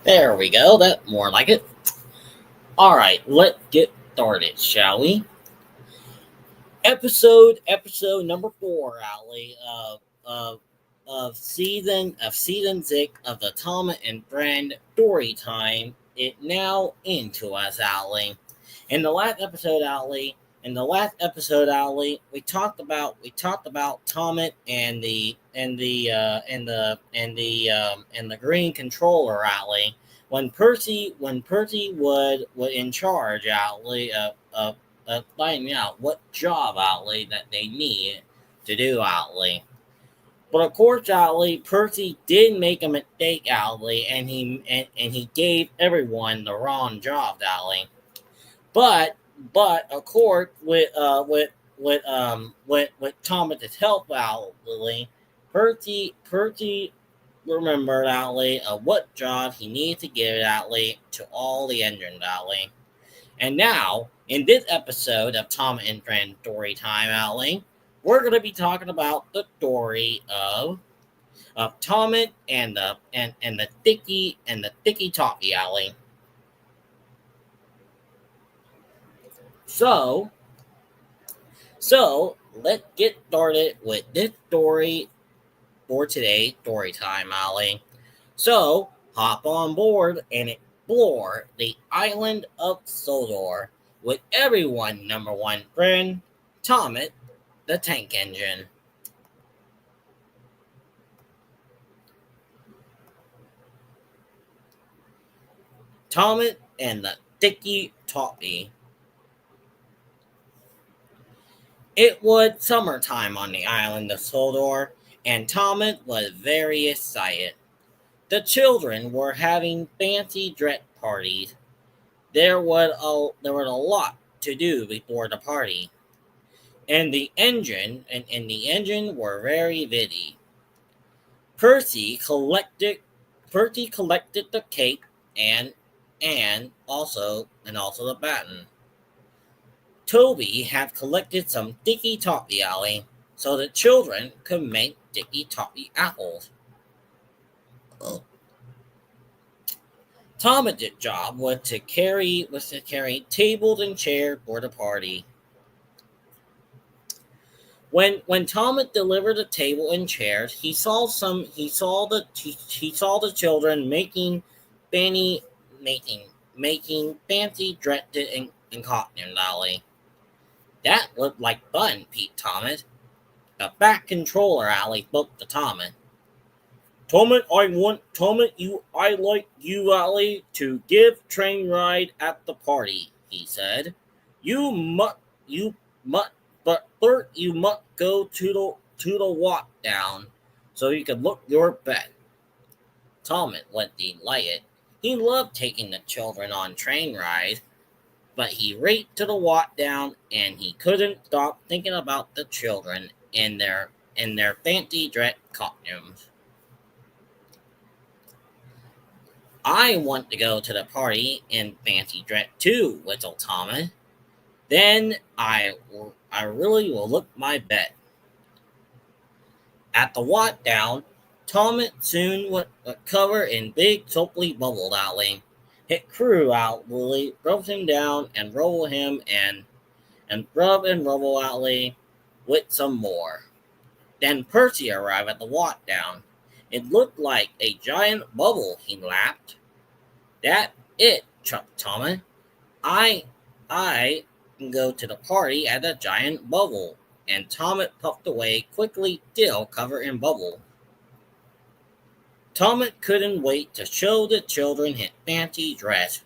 There we go. That more like it. All right, let's get started, shall we? Episode number 4, Allie, of season 6 of the Tom and Friend Story Time. It now into us, Allie. In the last episode, Allie. We talked about Tomet and the green controller, Allie. When Percy would in charge, Allie, of finding out what job, Allie, that they need to do, Allie. But of course, Allie, Percy did make a mistake, Allie, and he gave everyone the wrong job, Allie. But but of course, with Thomas's help, Allie, Percy remembered, Allie, of what job he needed to give, Allie, to all the engines, Allie. And now, in this episode of Tom and Friend Story Time, Allie, we're going to be talking about the story of Tom and the Sticky Toffee, Allie. So let's get started with this story for today's story time, Allie. So hop on board and explore the island of Sodor with everyone number one friend, Tomet the Tank Engine. Tomet and the Sticky Toffee. It was summertime on the island of Sodor, and Tomet was very excited. The children were having fancy dress parties. There was a lot to do before the party, and the engine were very busy. Percy collected Percy collected the cake and also the baton. Toby had collected some sticky toffee, Alley, so the children could make sticky toffee apples. Thomas's job was to carry tables and chairs for the party. When Thomas delivered the table and chairs, he saw the children fanny making fancy dresses and costumes, Alley. That looked like fun, Pete Thomas. The back controller, Alley, spoke to Thomas. I like you, Alley, to give train ride at the party, he said. You must, but first you must go to the walk down, so you can look your best. Thomas was delighted. He loved taking the children on train rides, but he raced to the walk down, and he couldn't stop thinking about the children in their fancy dress costumes. I want to go to the party in fancy dress too, whistled Thomas. Then I really will look my best. At the walk down, Thomas soon was covered in big soapy bubbles, Alley. Hit crew out, Willie, rub him down and roll him and rub and rubble Alley with some more. Then Percy arrived at the walk down. It looked like a giant bubble, he laughed. That it, chuckled Thomas. I I can go to the party at a giant bubble. And Thomas puffed away quickly, still covered in bubble. Thomas couldn't wait to show the children his fancy dress,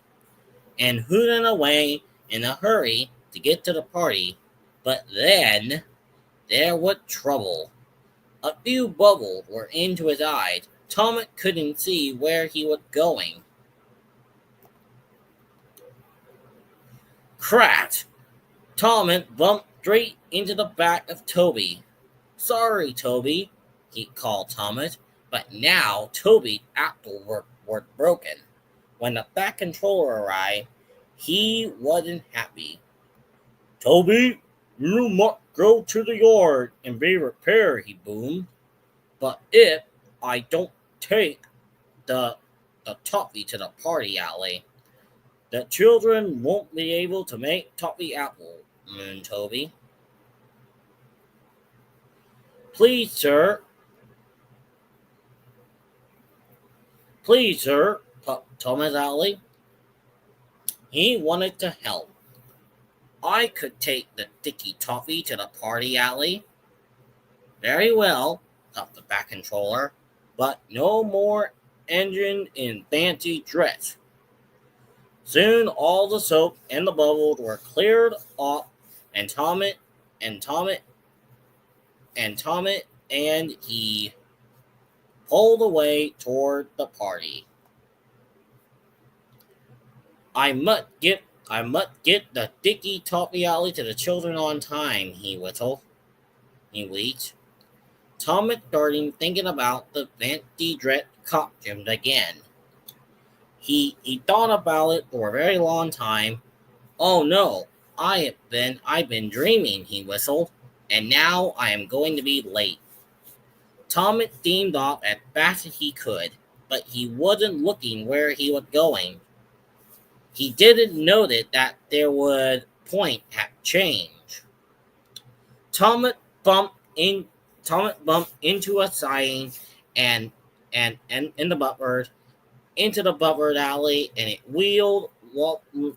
and hooted away in a hurry to get to the party. But then there was trouble. A few bubbles were into his eyes. Thomas couldn't see where he was going. Crash! Thomas bumped straight into the back of Toby. Sorry, Toby, he called Thomas, but now Toby's axle were broken. When the back controller arrived, he wasn't happy. Toby, you must go to the yard and be repaired, he boomed. But if I don't take the the toffee to the party, Allie. The children won't be able to make toffee apple, moaned Toby. Please, sir, please, sir, puffed Thomas Allie. He wanted to help. I could take the sticky toffee to the party, Allie. Very well, puffed the back controller, but no more engine in fancy dress. Soon all the soap and the bubbles were cleared off, and Tomet and he pulled away toward the party. I must get the dicky toffee alley to the children on time, he whistled. He wheezed. Tomet started thinking about the fancy dress costumes again. He thought about it for a very long time. Oh no, I've been dreaming, he whistled, and now I am going to be late. Thomas steamed off as fast as he could, but he wasn't looking where he was going. He didn't notice that there would point have changed. Thomas bumped in Thomas bumped into a sign and in the butler into the butler alley, and it wheeled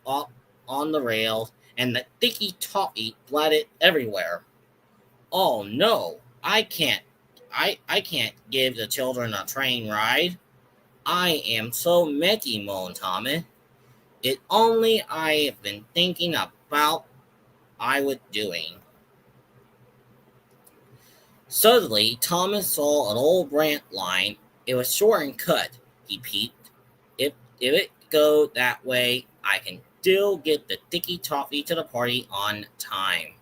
up on the rails, and the sticky toffee splattered everywhere. Oh no, I can't give the children a train ride. I am so messy, moaned Thomas. It only I have been thinking about I was doing. Suddenly, Thomas saw an old branch line. It was short and cut. He peeped. If it go that way, I can still get the sticky toffee to the party on time.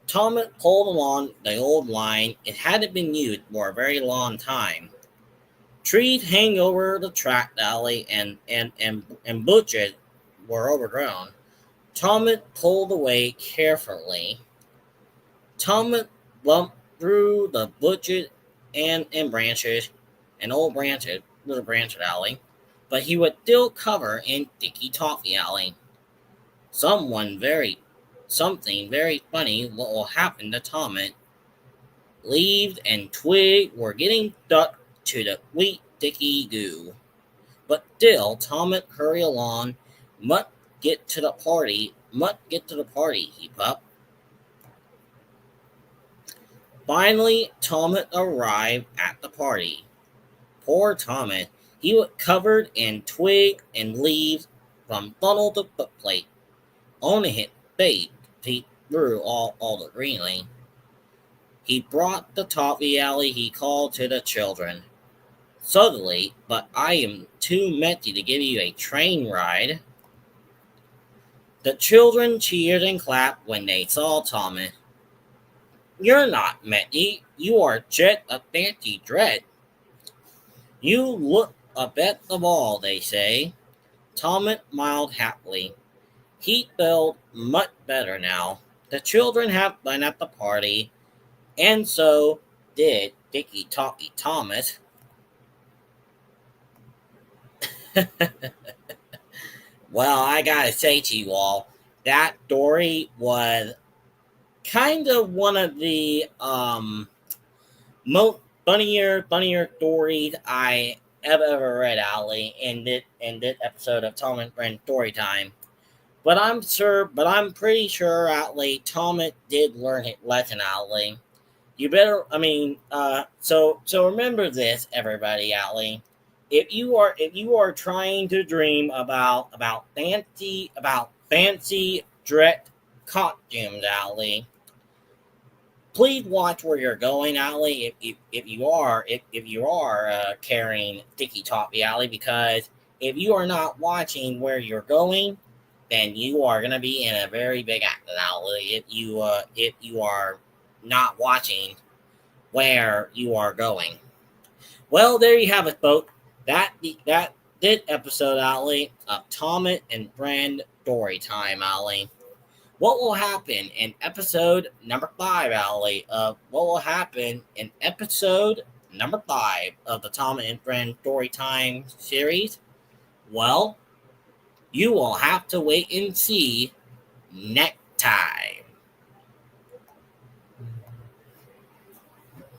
Thomas pulled along the old line. It hadn't been used for a very long time. Trees hang over the track alley and bushes were overgrown. Thomas pulled away carefully. Thomas bumped through the bushes and branches and old branches, little branch alley, but he was still covered in sticky toffee alley. Someone very Something very funny will happen to Thomas. Leaves and twigs were getting stuck to the wheat sticky goo. But still Thomas hurried along. Must get to the party, he puffed. Finally Thomas arrived at the party. Poor Thomas. He was covered in twigs and leaves from funnel to footplate. Only his face peeped through all the greenery. He brought the toffee alley, he called to the children. Suddenly, but I am too messy to give you a train ride. The children cheered and clapped when they saw Thomas. You're not messy, you are just a fancy dress. You look a best of all, they say. Thomas smiled happily. He felt much better now. The children had fun at the party, and so did Dicky Toffee Thomas. Well, I gotta say to you all, that story was kind of one of the most funnier stories I ever read, Ali, in this episode of Tom and Friends Storytime. But I'm pretty sure, Ali, Thomas did learn his lesson, Ali. You better, so remember this, everybody, Ali. If you are trying to dream about fancy dress costumes, Ali, please watch where you're going, Ali. If you are carrying sticky toffee, Ali, because if you are not watching where you're going, then you are gonna be in a very big accident, Ali. If you are not watching where you are going. Well, there you have it, folks. That did episode, Ali, of Thomas and Friend Storytime, Ali. What will happen in episode number 5, Ali? What will happen in episode number 5 of the Tom and Friends Storytime series? Well, you will have to wait and see next time.